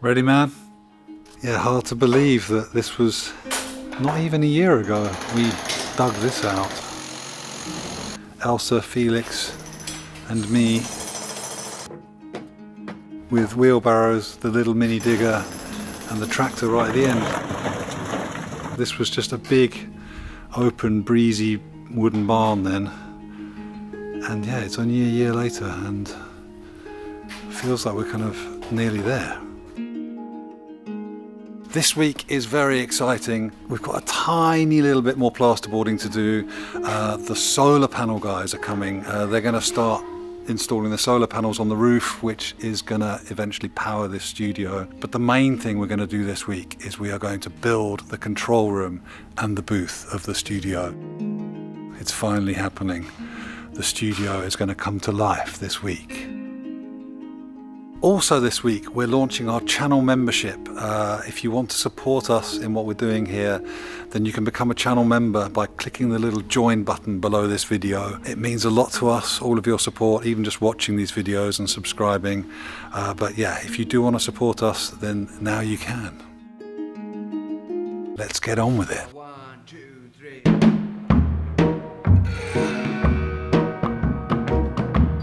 Ready, man? Yeah, hard to believe that this was not even a year ago we dug this out. Elsa, Felix and me with wheelbarrows, the little mini digger and the tractor right at the end. This was just a big, open, breezy wooden barn then. And yeah, it's only a year later and it feels like we're kind of nearly there. This week is very exciting. We've got a tiny little bit more plasterboarding to do. The solar panel guys are coming. They're going to start installing the solar panels on the roof, which is going to eventually power this studio. But the main thing we're going to do this week is we are going to build the control room and the booth of the studio. It's finally happening. The studio is going to come to life this week. Also this week we're launching our channel membership. If you want to support us in what we're doing here, then you can become a channel member by clicking the little join button below this video. It means a lot to us, all of your support, even just watching these videos and subscribing. But yeah, if you do want to support us, then now you can. Let's get on with it. 1, 2, 3.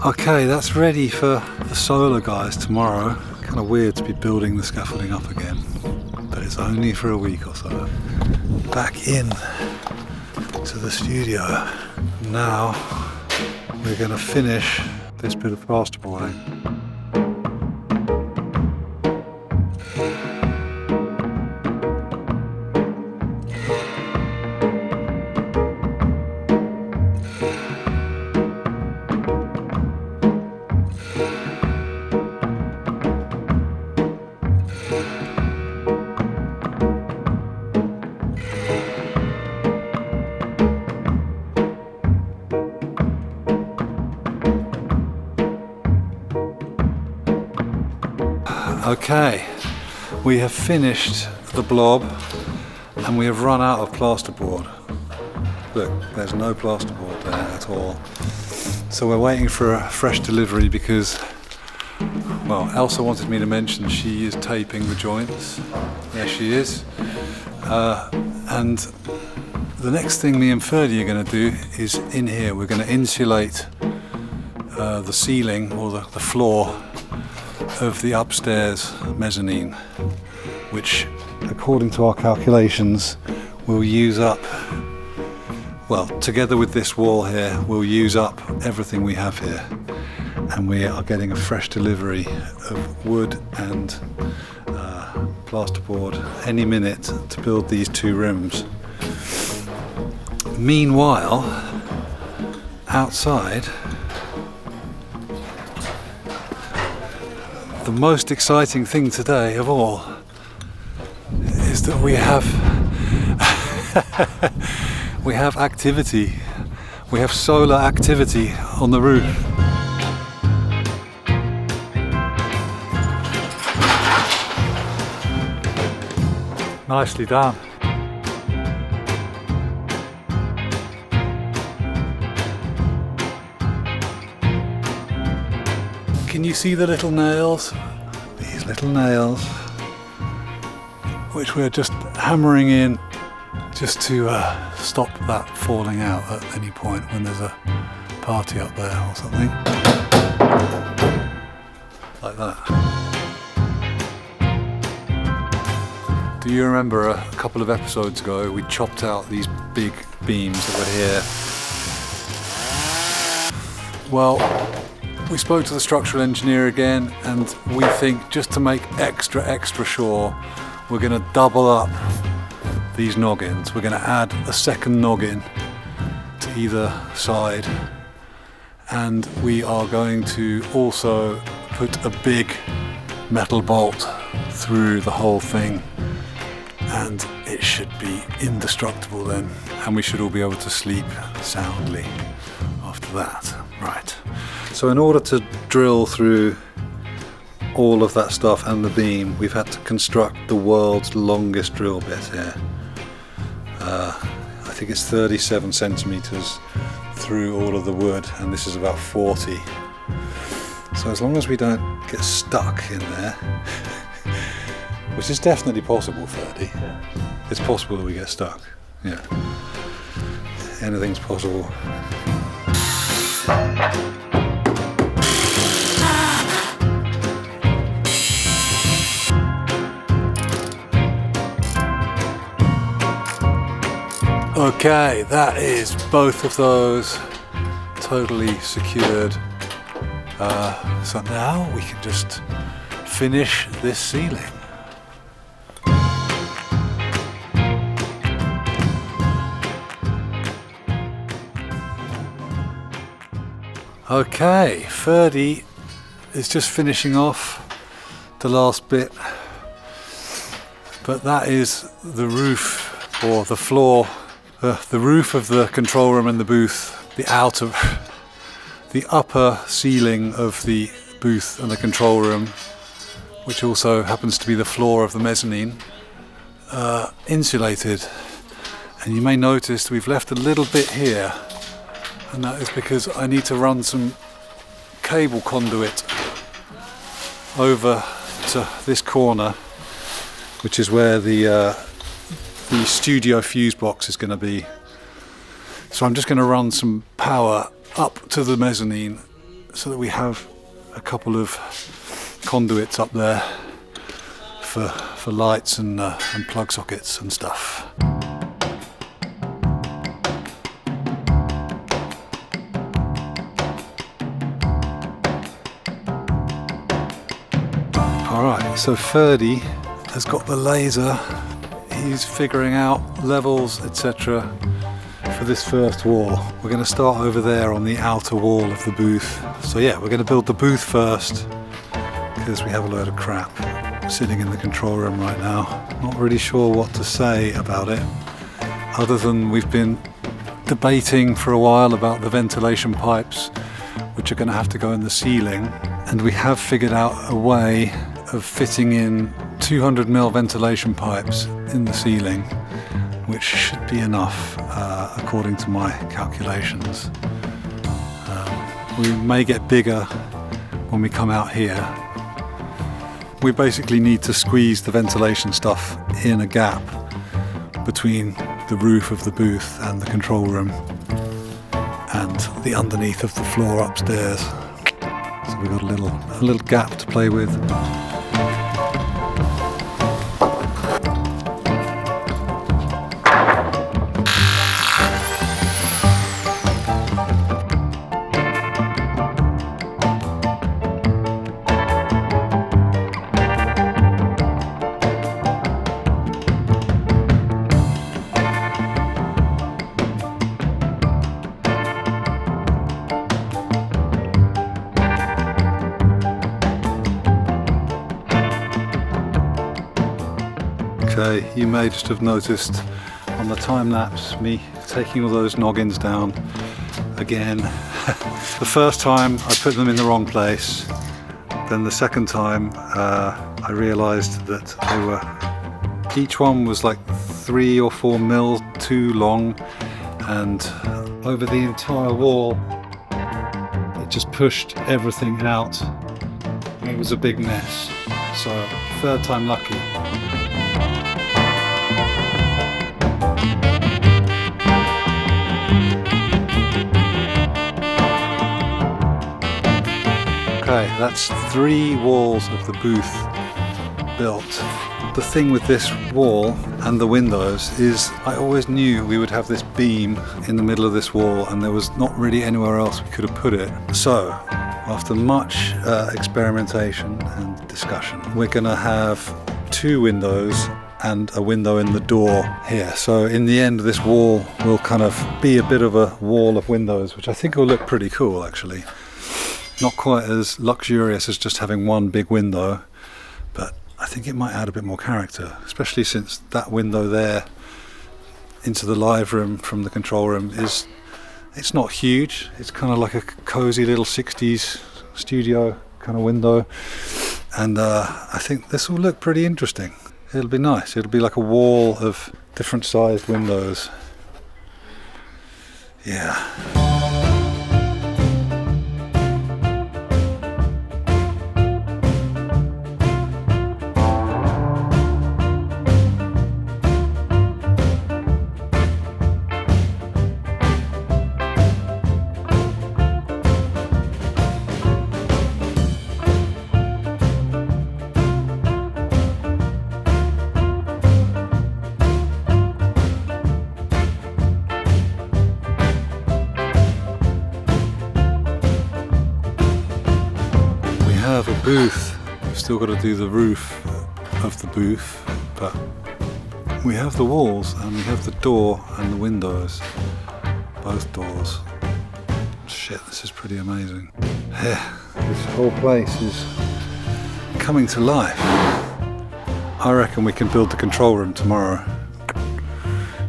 Okay, that's ready for the solar guys tomorrow. Kind of weird to be building the scaffolding up again, but it's only for a week or so. Back in to the studio. Now we're going to finish this bit of plasterboarding. Okay, we have finished the blob and we have run out of plasterboard. Look, there's no plasterboard there at all. So we're waiting for a fresh delivery because, well, Elsa wanted me to mention she is taping the joints. There she is. And the next thing me and Ferdy are going to do is in here we're going to insulate the ceiling or the floor of the upstairs mezzanine, which according to our calculations will use up, well, together with this wall here, we'll use up everything we have here. And we are getting a fresh delivery of wood and plasterboard any minute to build these two rooms. Meanwhile, outside, the most exciting thing today of all is that we have activity. We have solar activity on the roof. Nicely done. Can you see the little nails? These little nails, which we're just hammering in just to stop that falling out at any point when there's a party up there or something. Like that. Do you remember a couple of episodes ago we chopped out these big beams that were here? Well, we spoke to the structural engineer again and we think just to make extra sure, we're going to double up these noggins. We're going to add a second noggin to either side, and we are going to also put a big metal bolt through the whole thing, and it should be indestructible then, and we should all be able to sleep soundly after that. Right. So in order to drill through all of that stuff and the beam, we've had to construct the world's longest drill bit here. I think it's 37 centimeters through all of the wood, and this is about 40. So as long as we don't get stuck in there, which is definitely possible, Ferdy. It's possible that we get stuck. Yeah. Anything's possible. Okay, that is both of those totally secured. So now we can just finish this ceiling. Okay, Ferdy is just finishing off the last bit, but that is the roof or the floor. The roof of the control room and the booth, the upper ceiling of the booth and the control room, which also happens to be the floor of the mezzanine, insulated. And you may notice we've left a little bit here, and that is because I need to run some cable conduit over to this corner, which is where the studio fuse box is going to be. So I'm just going to run some power up to the mezzanine so that we have a couple of conduits up there for lights and plug sockets and stuff. Alright, so Ferdy has got the laser. He's figuring out levels, etc. for this first wall. We're going to start over there on the outer wall of the booth. So yeah, we're going to build the booth first because we have a load of crap sitting in the control room right now. Not really sure what to say about it, other than we've been debating for a while about the ventilation pipes, which are going to have to go in the ceiling. And we have figured out a way of fitting in 200mm ventilation pipes in the ceiling, which should be enough according to my calculations. We may get bigger when we come out here. We basically need to squeeze the ventilation stuff in a gap between the roof of the booth and the control room and the underneath of the floor upstairs. So we've got a little gap to play with. Okay, you may just have noticed on the time lapse me taking all those noggins down again. The first time I put them in the wrong place, then the second time I realised that each one was like 3 or 4 mils too long, and over the entire wall it just pushed everything out. It was a big mess, so third time lucky. Okay, that's 3 walls of the booth built. The thing with this wall and the windows is I always knew we would have this beam in the middle of this wall and there was not really anywhere else we could have put it. So, after much experimentation and discussion, we're going to have 2 windows and a window in the door here. So in the end this wall will kind of be a bit of a wall of windows, which I think will look pretty cool actually. Not quite as luxurious as just having one big window, but I think it might add a bit more character, especially since that window there into the live room from the control room it's not huge. It's kind of like a cozy little 60s studio kind of window, and I think this will look pretty interesting. It'll be nice. It'll be like a wall of different sized windows. Yeah. booth. We've still got to do the roof of the booth, but we have the walls and we have the door and the windows, both doors. Shit, this is pretty amazing. Yeah, this whole place is coming to life. I reckon we can build the control room tomorrow.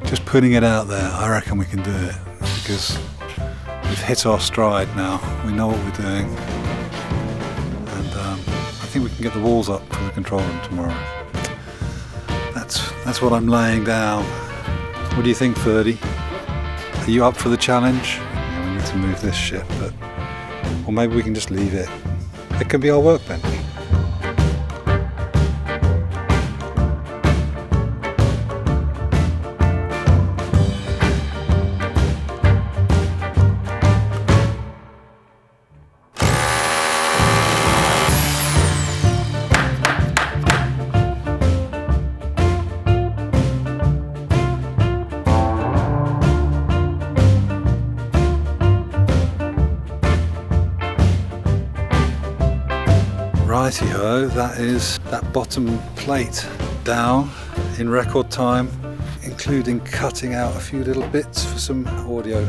Just putting it out there, I reckon we can do it, because we've hit our stride now. We know what we're doing, and I think we can get the walls up for the control room tomorrow. That's what I'm laying down. What do you think, Ferdy? Are you up for the challenge? Yeah, we need to move this shit, but or maybe we can just leave it. It can be our workbench. Righty-ho, that is that bottom plate down in record time, including cutting out a few little bits for some audio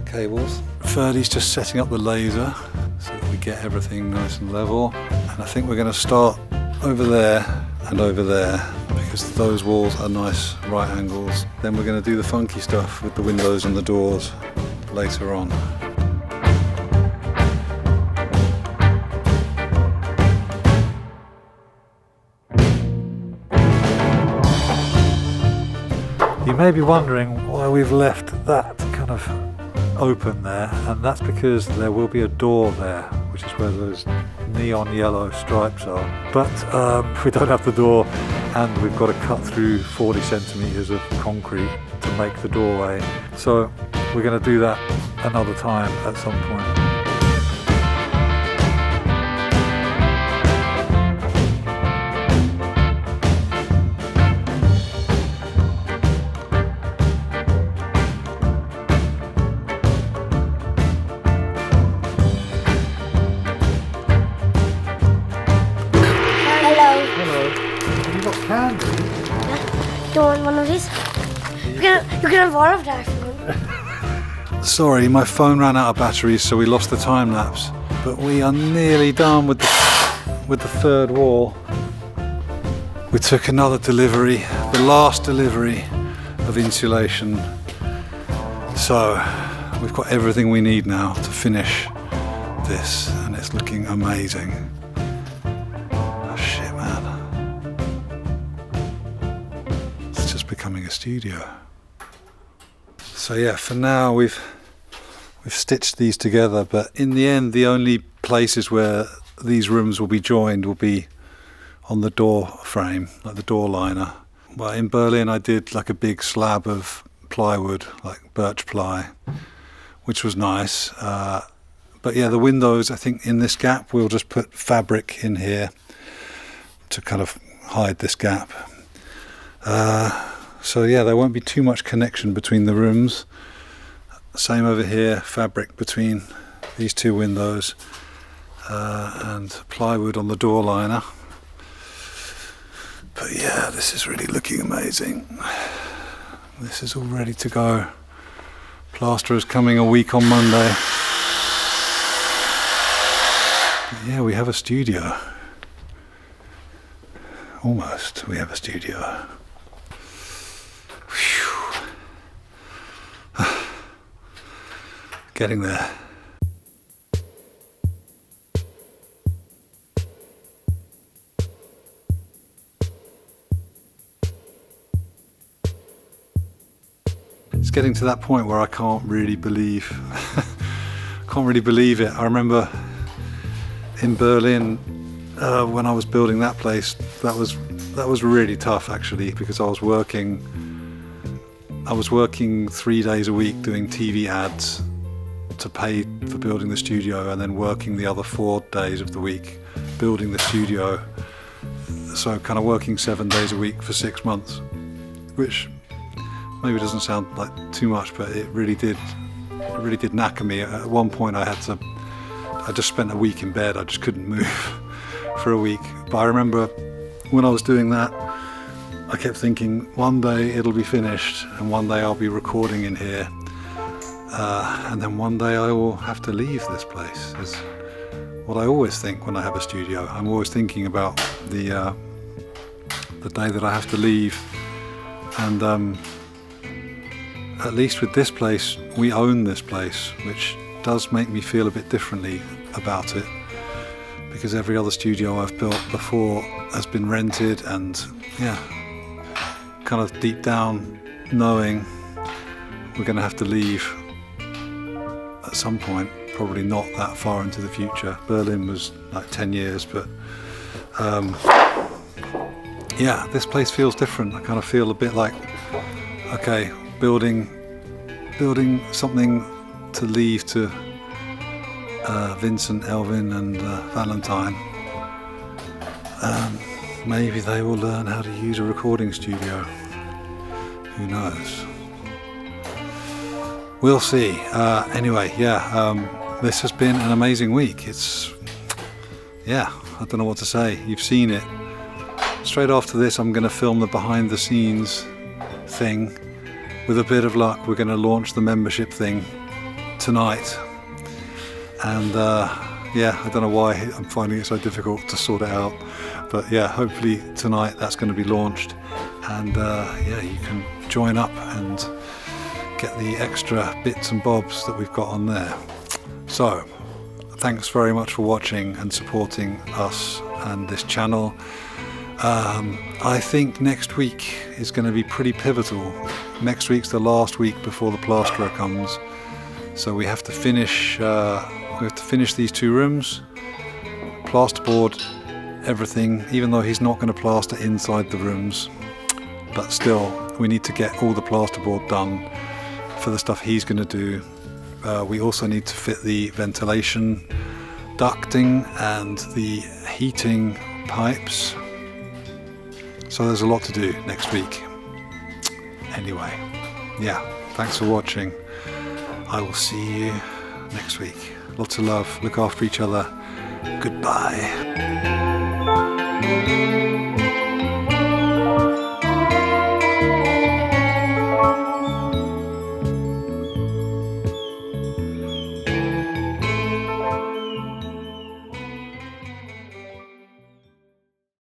cables. Ferdy's just setting up the laser so that we get everything nice and level. And I think we're going to start over there and over there, because those walls are nice right angles. Then we're going to do the funky stuff with the windows and the doors later on. You may be wondering why we've left that kind of open there, and that's because there will be a door there, which is where those neon yellow stripes are. But we don't have the door, and we've got to cut through 40 centimetres of concrete to make the doorway. So we're going to do that another time at some point. Candy? Yeah. Do you want one of these? You can have all of that if you want. Sorry, my phone ran out of batteries, so we lost the time lapse. But we are nearly done with the third wall. We took another delivery, the last delivery of insulation. So we've got everything we need now to finish this, and it's looking amazing. Becoming a studio. So yeah, for now we've stitched these together, but in the end the only places where these rooms will be joined will be on the door frame, like the door liner. Well, in Berlin I did like a big slab of plywood, like birch ply, which was nice. But yeah, the windows, I think in this gap we'll just put fabric in here to kind of hide this gap. So yeah, there won't be too much connection between the rooms. Same over here, fabric between these two windows, and plywood on the door liner. But yeah, this is really looking amazing. This is all ready to go. Plaster is coming a week on Monday. But yeah, we have a studio. Almost, we have a studio. Getting there. It's getting to that point where I can't really believe it. I remember in Berlin when I was building that place, that was really tough actually, because I was working 3 days a week doing TV ads to pay for building the studio, and then working the other 4 days of the week building the studio. So kind of working 7 days a week for 6 months, which maybe doesn't sound like too much, but it really did knacker me. At one point I just spent a week in bed. I just couldn't move for a week. But I remember when I was doing that, I kept thinking one day it'll be finished and one day I'll be recording in here, and then one day I will have to leave this place. Is what I always think when I have a studio. I'm always thinking about the day that I have to leave, and at least with this place, we own this place, which does make me feel a bit differently about it, because every other studio I've built before has been rented, and yeah, kind of deep down knowing we're going to have to leave at some point, probably not that far into the future. Berlin was like 10 years, but yeah, this place feels different. I kind of feel a bit like, okay, building something to leave to Vincent, Elvin and Valentine. Maybe they will learn how to use a recording studio. Who knows? We'll see. Anyway, yeah, this has been an amazing week. Yeah, I don't know what to say. You've seen it. Straight after this, I'm going to film the behind the scenes thing. With a bit of luck, we're going to launch the membership thing tonight. And yeah, I don't know why I'm finding it so difficult to sort it out. But yeah, hopefully tonight that's going to be launched. And yeah, you can join up and get the extra bits and bobs that we've got on there. So, thanks very much for watching and supporting us and this channel. I think next week is going to be pretty pivotal. Next week's the last week before the plasterer comes, so we have to finish. These 2 rooms, plasterboard everything. Even though he's not going to plaster inside the rooms, but still, we need to get all the plasterboard done for the stuff he's going to do. We also need to fit the ventilation ducting and the heating pipes. So there's a lot to do next week. Anyway, yeah, thanks for watching. I will see you next week. Lots of love, look after each other. Goodbye.